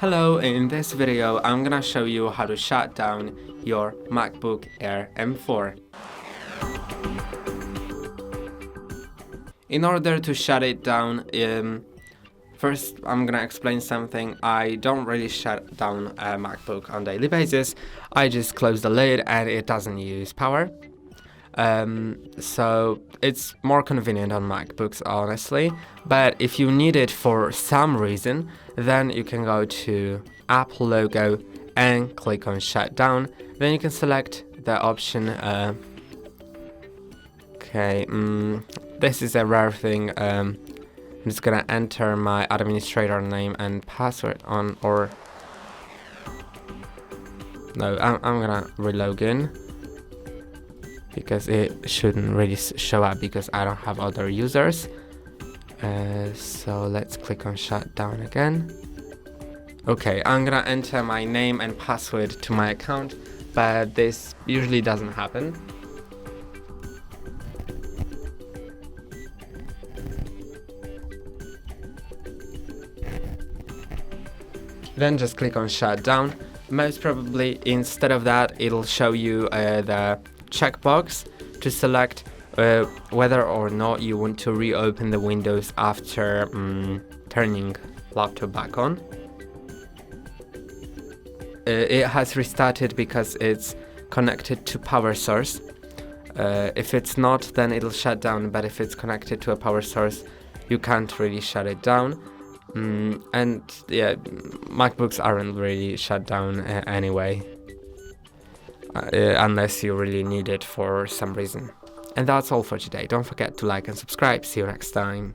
Hello, in this video I'm gonna show you how to shut down your MacBook Air M4. In order to shut it down, first I'm gonna explain something. I don't really shut down a MacBook on a daily basis. I just close the lid and it doesn't use power. So it's more convenient on MacBooks, honestly, but if you need it for some reason, then you can go to Apple logo and click on shutdown. Then you can select the option. This is a rare thing. I'm just gonna enter my administrator name and password I'm gonna relog in, because it shouldn't really show up because I don't have other users. So let's click on shutdown again. Okay, I'm gonna enter my name and password to my account, but this usually doesn't happen. Then just click on shutdown. Most probably instead of that, it'll show you the checkbox to select whether or not you want to reopen the windows after turning laptop back on. It has restarted because it's connected to power source. If it's not, then it'll shut down, but if it's connected to a power source, you can't really shut it down. And yeah, MacBooks aren't really shut down anyway. Unless you really need it for some reason. And that's all for today. Don't forget to like and subscribe. See you next time.